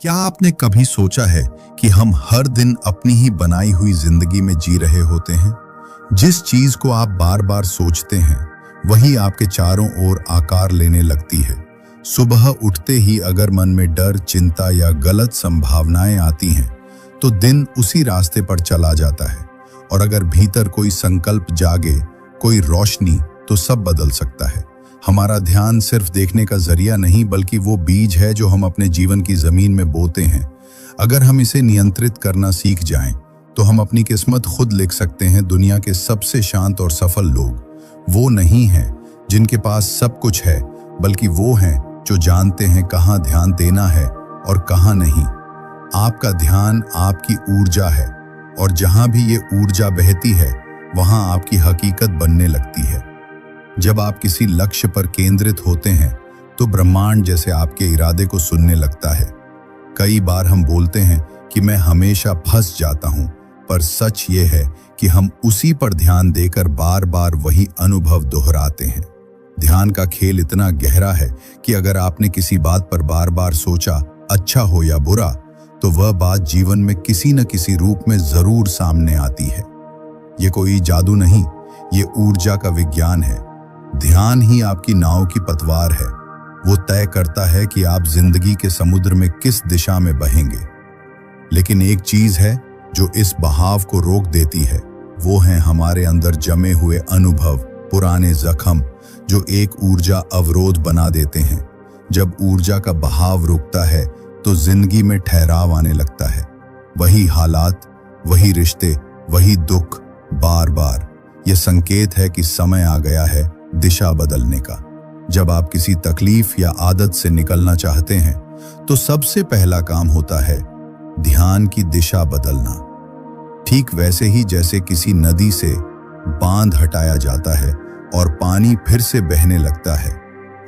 क्या आपने कभी सोचा है कि हम हर दिन अपनी ही बनाई हुई जिंदगी में जी रहे होते हैं? जिस चीज को आप बार बार सोचते हैं वही आपके चारों ओर आकार लेने लगती है। सुबह उठते ही अगर मन में डर, चिंता या गलत संभावनाएं आती हैं तो दिन उसी रास्ते पर चला जाता है। और अगर भीतर कोई संकल्प जागे, कोई रोशनी, तो सब बदल सकता है। हमारा ध्यान सिर्फ देखने का जरिया नहीं बल्कि वो बीज है जो हम अपने जीवन की जमीन में बोते हैं। अगर हम इसे नियंत्रित करना सीख जाएं तो हम अपनी किस्मत खुद लिख सकते हैं। दुनिया के सबसे शांत और सफल लोग वो नहीं हैं जिनके पास सब कुछ है, बल्कि वो हैं जो जानते हैं कहाँ ध्यान देना है और कहाँ नहीं। आपका ध्यान आपकी ऊर्जा है और जहाँ भी ये ऊर्जा बहती है वहाँ आपकी हकीकत बनने लगती है। जब आप किसी लक्ष्य पर केंद्रित होते हैं तो ब्रह्मांड जैसे आपके इरादे को सुनने लगता है। कई बार हम बोलते हैं कि मैं हमेशा फंस जाता हूं, पर सच ये है कि हम उसी पर ध्यान देकर बार बार वही अनुभव दोहराते हैं। ध्यान का खेल इतना गहरा है कि अगर आपने किसी बात पर बार बार सोचा, अच्छा हो या बुरा, तो वह बात जीवन में किसी न किसी रूप में जरूर सामने आती है। ये कोई जादू नहीं, ये ऊर्जा का विज्ञान है। ध्यान ही आपकी नाव की पतवार है। वो तय करता है कि आप जिंदगी के समुद्र में किस दिशा में बहेंगे। लेकिन एक चीज है जो इस बहाव को रोक देती है, वो है हमारे अंदर जमे हुए अनुभव, पुराने जख्म जो एक ऊर्जा अवरोध बना देते हैं। जब ऊर्जा का बहाव रुकता है तो जिंदगी में ठहराव आने लगता है। वही हालात, वही रिश्ते, वही दुख बार बार। यह संकेत है कि समय आ गया है दिशा बदलने का। जब आप किसी तकलीफ या आदत से निकलना चाहते हैं तो सबसे पहला काम होता है ध्यान की दिशा बदलना। ठीक वैसे ही जैसे किसी नदी से बांध हटाया जाता है और पानी फिर से बहने लगता है,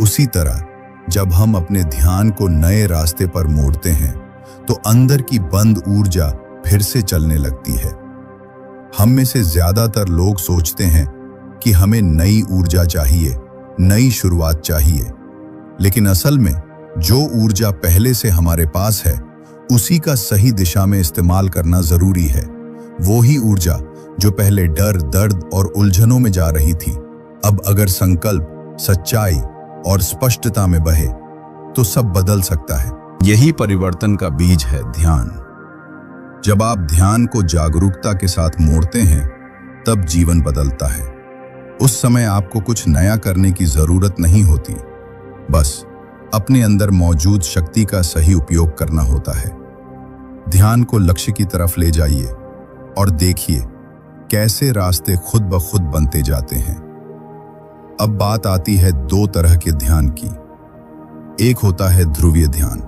उसी तरह जब हम अपने ध्यान को नए रास्ते पर मोड़ते हैं तो अंदर की बंद ऊर्जा फिर से चलने लगती है। हम में से ज्यादातर लोग सोचते हैं कि हमें नई ऊर्जा चाहिए, नई शुरुआत चाहिए, लेकिन असल में जो ऊर्जा पहले से हमारे पास है उसी का सही दिशा में इस्तेमाल करना जरूरी है। वो ही ऊर्जा जो पहले डर, दर्द और उलझनों में जा रही थी, अब अगर संकल्प, सच्चाई और स्पष्टता में बहे तो सब बदल सकता है। यही परिवर्तन का बीज है ध्यान। जब आप ध्यान को जागरूकता के साथ मोड़ते हैं तब जीवन बदलता है। उस समय आपको कुछ नया करने की जरूरत नहीं होती, बस अपने अंदर मौजूद शक्ति का सही उपयोग करना होता है। ध्यान को लक्ष्य की तरफ ले जाइए और देखिए कैसे रास्ते खुद ब खुद बनते जाते हैं। अब बात आती है दो तरह के ध्यान की। एक होता है ध्रुवीय ध्यान,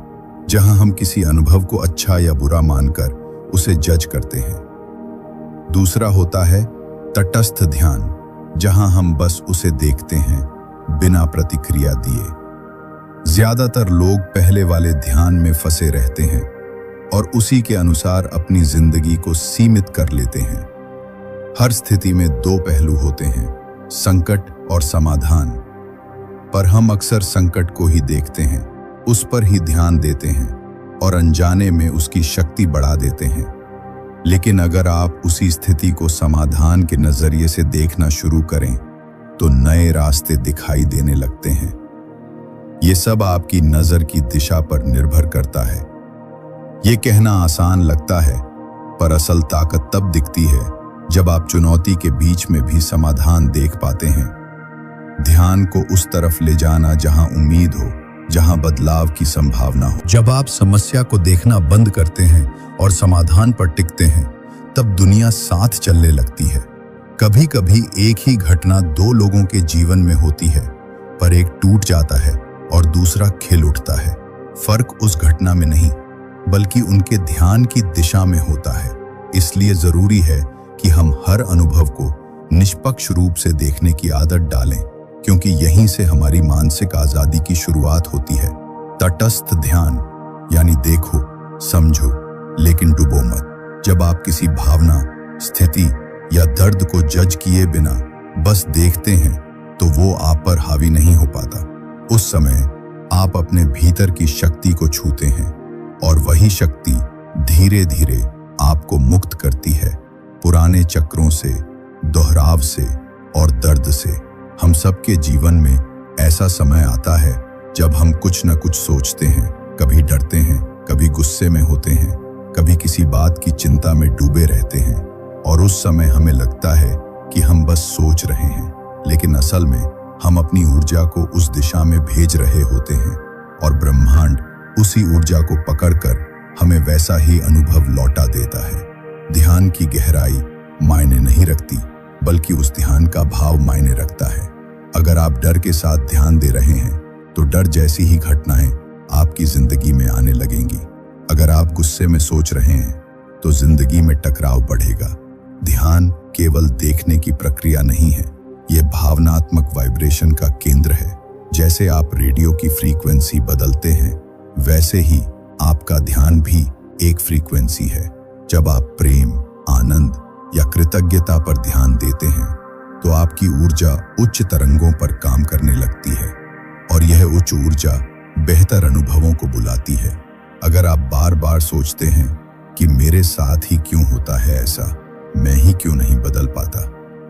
जहां हम किसी अनुभव को अच्छा या बुरा मानकर उसे जज करते हैं। दूसरा होता है तटस्थ ध्यान, जहां हम बस उसे देखते हैं बिना प्रतिक्रिया दिए। ज्यादातर लोग पहले वाले ध्यान में फंसे रहते हैं और उसी के अनुसार अपनी जिंदगी को सीमित कर लेते हैं। हर स्थिति में दो पहलू होते हैं, संकट और समाधान। पर हम अक्सर संकट को ही देखते हैं, उस पर ही ध्यान देते हैं और अनजाने में उसकी शक्ति बढ़ा देते हैं। लेकिन अगर आप उसी स्थिति को समाधान के नजरिए से देखना शुरू करें तो नए रास्ते दिखाई देने लगते हैं। ये सब आपकी नजर की दिशा पर निर्भर करता है। ये कहना आसान लगता है, पर असल ताकत तब दिखती है जब आप चुनौती के बीच में भी समाधान देख पाते हैं। ध्यान को उस तरफ ले जाना जहां उम्मीद हो, जहां बदलाव की संभावना हो। जब आप समस्या को देखना बंद करते हैं और समाधान पर टिकते हैं, तब दुनिया साथ चलने लगती है। कभी कभी एक ही घटना दो लोगों के जीवन में होती है, पर एक टूट जाता है और दूसरा खिल उठता है। फर्क उस घटना में नहीं, बल्कि उनके ध्यान की दिशा में होता है। इसलिए जरूरी है कि हम हर अनुभव को निष्पक्ष रूप से देखने की आदत डालें, क्योंकि यहीं से हमारी मानसिक आजादी की शुरुआत होती है। तटस्थ ध्यान यानी देखो, समझो, लेकिन डूबो मत। जब आप किसी भावना, स्थिति या दर्द को जज किए बिना बस देखते हैं तो वो आप पर हावी नहीं हो पाता। उस समय आप अपने भीतर की शक्ति को छूते हैं, और वही शक्ति धीरे धीरे आपको मुक्त करती है पुराने चक्रों से, दोहराव से और दर्द से। हम सबके जीवन में ऐसा समय आता है जब हम कुछ न कुछ सोचते हैं, कभी डरते हैं, कभी गुस्से में होते हैं, कभी किसी बात की चिंता में डूबे रहते हैं और उस समय हमें लगता है कि हम बस सोच रहे हैं, लेकिन असल में हम अपनी ऊर्जा को उस दिशा में भेज रहे होते हैं और ब्रह्मांड उसी ऊर्जा को पकड़कर हमें वैसा ही अनुभव लौटा देता है। ध्यान की गहराई मायने नहीं रखती, बल्कि उस ध्यान का भाव मायने रखता है। अगर आप डर के साथ ध्यान दे रहे हैं तो डर जैसी ही घटनाएं आपकी जिंदगी में आने लगेंगी। अगर आप गुस्से में सोच रहे हैं तो जिंदगी में टकराव बढ़ेगा। ध्यान केवल देखने की प्रक्रिया नहीं है, ये भावनात्मक वाइब्रेशन का केंद्र है। जैसे आप रेडियो की फ्रीक्वेंसी बदलते हैं, वैसे ही आपका ध्यान भी एक फ्रीक्वेंसी है। जब आप प्रेम, आनंद या कृतज्ञता पर ध्यान देते हैं तो आपकी ऊर्जा उच्च तरंगों पर काम करने लगती है और यह उच्च ऊर्जा बेहतर अनुभवों को बुलाती है। अगर आप बार बार सोचते हैं कि मेरे साथ ही क्यों होता है ऐसा, मैं ही क्यों नहीं बदल पाता,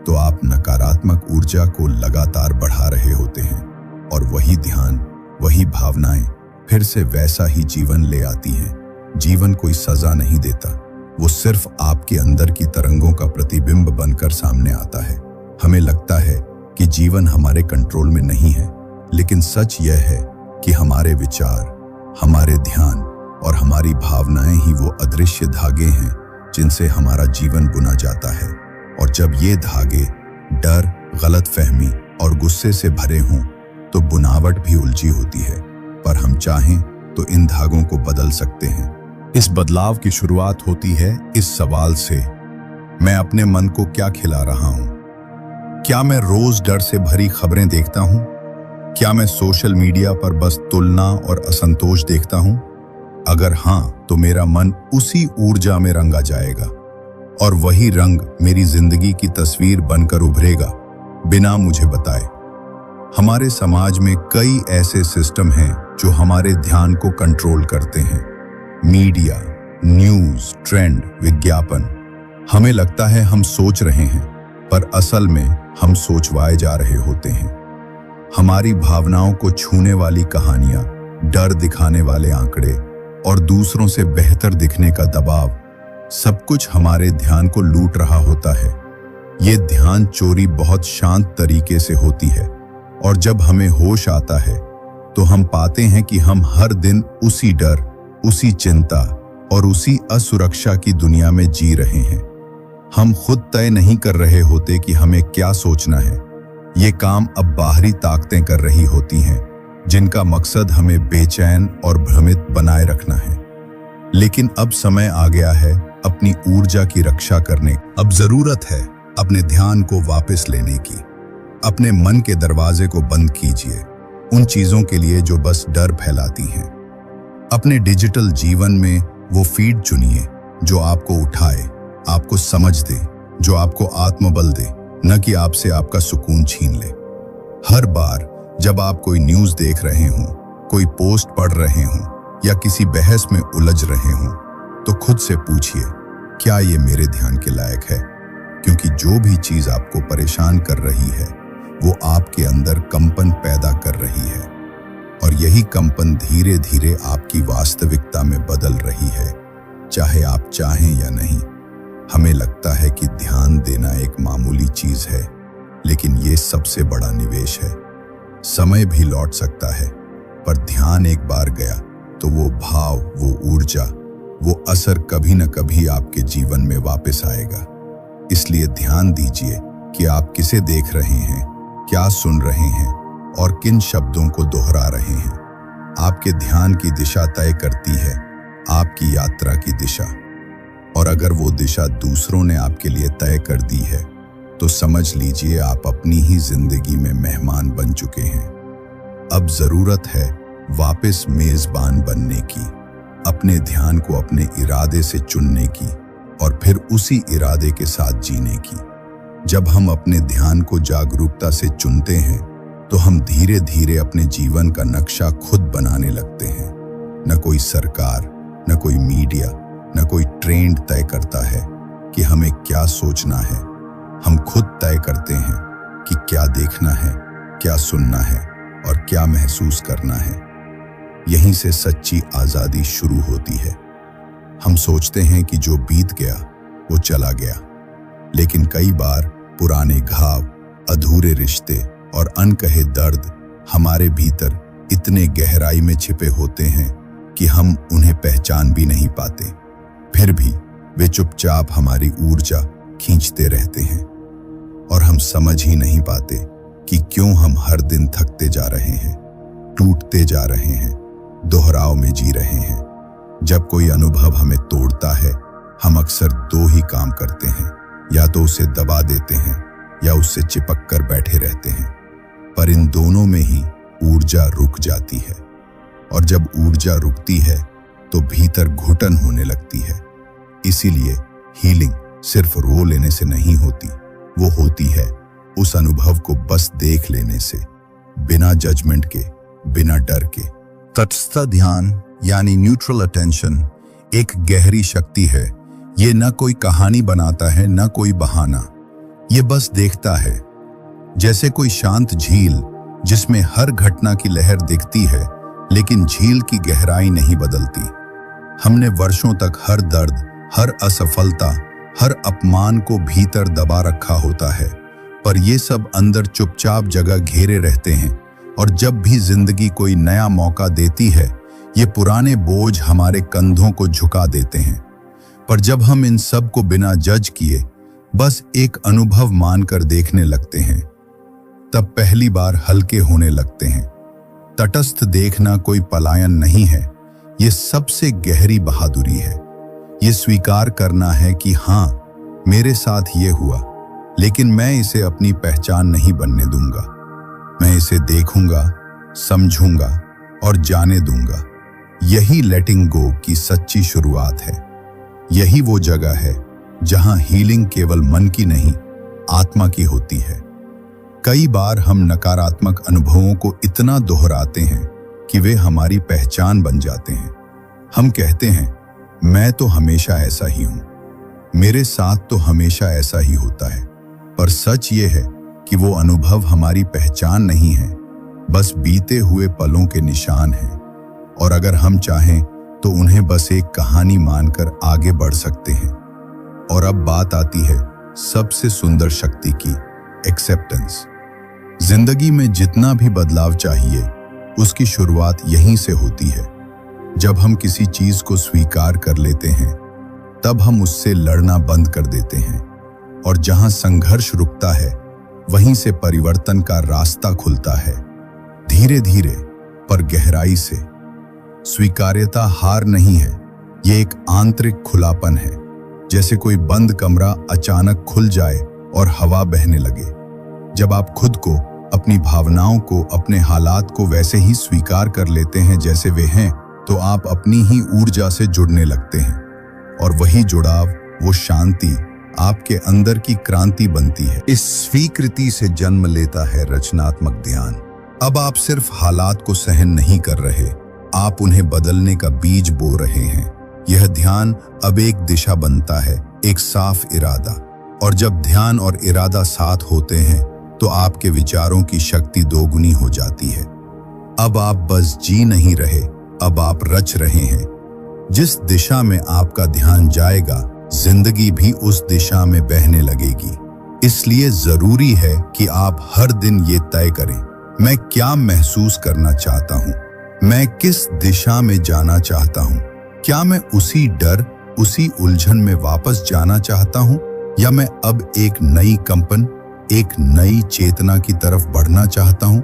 तो आप नकारात्मक ऊर्जा को लगातार बढ़ा रहे होते हैं और वही ध्यान, वही भावनाएं फिर से वैसा ही जीवन ले आती हैं। जीवन कोई सजा नहीं देता, वो सिर्फ आपके अंदर की तरंगों का प्रतिबिंब बनकर सामने आता है। हमें लगता है कि जीवन हमारे कंट्रोल में नहीं है, लेकिन सच यह है कि हमारे विचार, हमारे ध्यान और हमारी भावनाएं ही वो अदृश्य धागे हैं जिनसे हमारा जीवन बुना जाता है। और जब ये धागे डर, गलतफहमी और गुस्से से भरे हों तो बुनावट भी उलझी होती है। पर हम चाहें तो इन धागों को बदल सकते हैं। इस बदलाव की शुरुआत होती है इस सवाल से, मैं अपने मन को क्या खिला रहा हूं? क्या मैं रोज डर से भरी खबरें देखता हूं? क्या मैं सोशल मीडिया पर बस तुलना और असंतोष देखता हूं? अगर हां, तो मेरा मन उसी ऊर्जा में रंगा जाएगा और वही रंग मेरी जिंदगी की तस्वीर बनकर उभरेगा बिना मुझे बताए। हमारे समाज में कई ऐसे सिस्टम हैं जो हमारे ध्यान को कंट्रोल करते हैं। मीडिया, न्यूज़, ट्रेंड, विज्ञापन। हमें लगता है हम सोच रहे हैं, पर असल में हम सोचवाए जा रहे होते हैं। हमारी भावनाओं को छूने वाली कहानियां, डर दिखाने वाले आंकड़े और दूसरों से बेहतर दिखने का दबाव, सब कुछ हमारे ध्यान को लूट रहा होता है। ये ध्यान चोरी बहुत शांत तरीके से होती है और जब हमें होश आता है तो हम पाते हैं कि हम हर दिन उसी डर, उसी चिंता और उसी असुरक्षा की दुनिया में जी रहे हैं। हम खुद तय नहीं कर रहे होते कि हमें क्या सोचना है। ये काम अब बाहरी ताकतें कर रही होती हैं, जिनका मकसद हमें बेचैन और भ्रमित बनाए रखना है। लेकिन अब समय आ गया है अपनी ऊर्जा की रक्षा करने। अब जरूरत है अपने ध्यान को वापस लेने की। अपने मन के दरवाजे को बंद कीजिए उन चीजों के लिए जो बस डर फैलाती हैं। अपने डिजिटल जीवन में वो फीड चुनिए जो आपको उठाए, आपको समझ दे, जो आपको आत्मबल दे, न कि आपसे आपका सुकून छीन ले। हर बार जब आप कोई न्यूज़ देख रहे हों, कोई पोस्ट पढ़ रहे हों या किसी बहस में उलझ रहे हों, तो खुद से पूछिए, क्या ये मेरे ध्यान के लायक है? क्योंकि जो भी चीज़ आपको परेशान कर रही है वो आपके अंदर कंपन पैदा कर रही है और यही कंपन धीरे धीरे आपकी वास्तविकता में बदल रही है, चाहे आप चाहें या नहीं। हमें लगता है कि ध्यान देना एक मामूली चीज है, लेकिन ये सबसे बड़ा निवेश है। समय भी लौट सकता है, पर ध्यान एक बार गया तो वो भाव, वो ऊर्जा, वो असर कभी न कभी आपके जीवन में वापस आएगा। इसलिए ध्यान दीजिए कि आप किसे देख रहे हैं, क्या सुन रहे हैं और किन शब्दों को दोहरा रहे हैं। आपके ध्यान की दिशा तय करती है आपकी यात्रा की दिशा, और अगर वो दिशा दूसरों ने आपके लिए तय कर दी है तो समझ लीजिए आप अपनी ही जिंदगी में मेहमान बन चुके हैं। अब जरूरत है वापस मेजबान बनने की, अपने ध्यान को अपने इरादे से चुनने की और फिर उसी इरादे के साथ जीने की। जब हम अपने ध्यान को जागरूकता से चुनते हैं तो हम धीरे धीरे अपने जीवन का नक्शा खुद बनाने लगते हैं। न कोई सरकार, न कोई मीडिया, न कोई ट्रेंड तय करता है कि हमें क्या सोचना है। हम खुद तय करते हैं कि क्या देखना है, क्या सुनना है और क्या महसूस करना है। यहीं से सच्ची आज़ादी शुरू होती है। हम सोचते हैं कि जो बीत गया वो चला गया, लेकिन कई बार पुराने घाव, अधूरे रिश्ते और अनकहे दर्द हमारे भीतर इतने गहराई में छिपे होते हैं कि हम उन्हें पहचान भी नहीं पाते। फिर भी वे चुपचाप हमारी ऊर्जा खींचते रहते हैं और हम समझ ही नहीं पाते कि क्यों हम हर दिन थकते जा रहे हैं, टूटते जा रहे हैं, दोहराव में जी रहे हैं। जब कोई अनुभव हमें तोड़ता है, हम अक्सर दो ही काम करते हैं, या तो उसे दबा देते हैं या उससे चिपक कर बैठे रहते हैं। पर इन दोनों में ही ऊर्जा रुक जाती है, और जब ऊर्जा रुकती है तो भीतर घुटन होने लगती है। इसीलिए हीलिंग सिर्फ रो लेने से नहीं होती, वो होती है उस अनुभव को बस देख लेने से, बिना जजमेंट के, बिना डर के। तटस्थ ध्यान यानी न्यूट्रल अटेंशन एक गहरी शक्ति है। ये न कोई कहानी बनाता है, न कोई बहाना, ये बस देखता है। जैसे कोई शांत झील जिसमें हर घटना की लहर दिखती है, लेकिन झील की गहराई नहीं बदलती। हमने वर्षों तक हर दर्द, हर असफलता, हर अपमान को भीतर दबा रखा होता है, पर ये सब अंदर चुपचाप जगह घेरे रहते हैं। और जब भी जिंदगी कोई नया मौका देती है, ये पुराने बोझ हमारे कंधों को झुका देते हैं। पर जब हम इन सब को बिना जज किए बस एक अनुभव मानकर देखने लगते हैं, तब पहली बार हल्के होने लगते हैं। तटस्थ देखना कोई पलायन नहीं है, ये सबसे गहरी बहादुरी है। ये स्वीकार करना है कि हाँ, मेरे साथ ये हुआ, लेकिन मैं इसे अपनी पहचान नहीं बनने दूंगा। मैं इसे देखूंगा, समझूंगा और जाने दूंगा। यही लेटिंग गो की सच्ची शुरुआत है। यही वो जगह है जहां हीलिंग केवल मन की नहीं, आत्मा की होती है। कई बार हम नकारात्मक अनुभवों को इतना दोहराते हैं कि वे हमारी पहचान बन जाते हैं। हम कहते हैं, मैं तो हमेशा ऐसा ही हूं, मेरे साथ तो हमेशा ऐसा ही होता है। पर सच ये है कि वो अनुभव हमारी पहचान नहीं है, बस बीते हुए पलों के निशान हैं। और अगर हम चाहें तो उन्हें बस एक कहानी मानकर आगे बढ़ सकते हैं। और अब बात आती है सबसे सुंदर शक्ति की, एक्सेप्टेंस। जिंदगी में जितना भी बदलाव चाहिए, उसकी शुरुआत यहीं से होती है। जब हम किसी चीज को स्वीकार कर लेते हैं, तब हम उससे लड़ना बंद कर देते हैं। और जहां संघर्ष रुकता है, वहीं से परिवर्तन का रास्ता खुलता है, धीरे धीरे पर गहराई से। स्वीकार्यता हार नहीं है, ये एक आंतरिक खुलापन है। जैसे कोई बंद कमरा अचानक खुल जाए और हवा बहने लगे। जब आप खुद को, अपनी भावनाओं को, अपने हालात को वैसे ही स्वीकार कर लेते हैं जैसे वे हैं, तो आप अपनी ही ऊर्जा से जुड़ने लगते हैं। और वही जुड़ाव, वो शांति आपके अंदर की क्रांति बनती है। इस स्वीकृति से जन्म लेता है रचनात्मक ध्यान। अब आप सिर्फ हालात को सहन नहीं कर रहे, आप उन्हें बदलने का बीज बो रहे हैं। यह ध्यान अब एक दिशा बनता है, एक साफ इरादा। और जब ध्यान और इरादा साथ होते हैं, तो आपके विचारों की शक्ति दोगुनी हो जाती है। अब आप बस जी नहीं रहे, अब आप रच रहे हैं। जिस दिशा में आपका ध्यान जाएगा, जिंदगी भी उस दिशा में बहने लगेगी। इसलिए जरूरी है कि आप हर दिन ये तय करें, मैं क्या महसूस करना चाहता हूँ, मैं किस दिशा में जाना चाहता हूँ। क्या मैं उसी डर, उसी उलझन में वापस जाना चाहता हूँ, या मैं अब एक नई कंपन, एक नई चेतना की तरफ बढ़ना चाहता हूँ।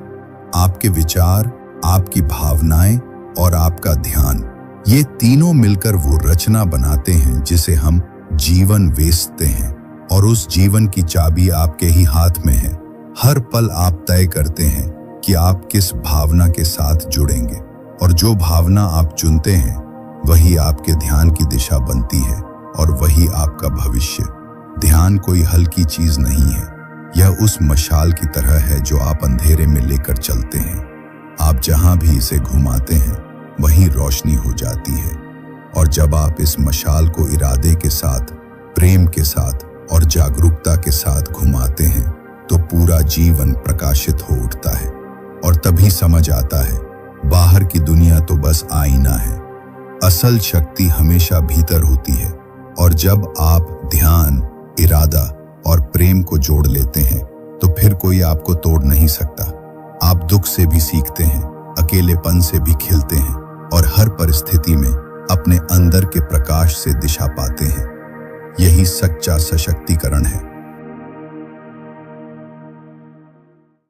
आपके विचार, आपकी भावनाएं और आपका ध्यान, ये तीनों मिलकर वो रचना बनाते हैं जिसे हम जीवन वेचते हैं। और उस जीवन की चाबी आपके ही हाथ में है। हर पल आप तय करते हैं कि आप किस भावना के साथ जुड़ेंगे, और जो भावना आप चुनते हैं, वही आपके ध्यान की दिशा बनती है, और वही आपका भविष्य। ध्यान कोई हल्की चीज नहीं है, यह उस मशाल की तरह है जो आप अंधेरे में लेकर चलते हैं। आप जहां भी इसे घुमाते हैं, वहीं रोशनी हो जाती है। और जब आप इस मशाल को इरादे के साथ, प्रेम के साथ और जागरूकता के साथ घुमाते हैं तो पूरा जीवन प्रकाशित हो उठता है। और तभी समझ आता है, बाहर की दुनिया तो बस आईना है, असल शक्ति हमेशा भीतर होती है। और जब आप ध्यान, इरादा और प्रेम को जोड़ लेते हैं तो फिर कोई आपको तोड़ नहीं सकता। आप दुख से भी सीखते हैं, अकेलेपन से भी खिलते हैं और हर परिस्थिति में अपने अंदर के प्रकाश से दिशा पाते हैं। यही सच्चा सशक्तिकरण है।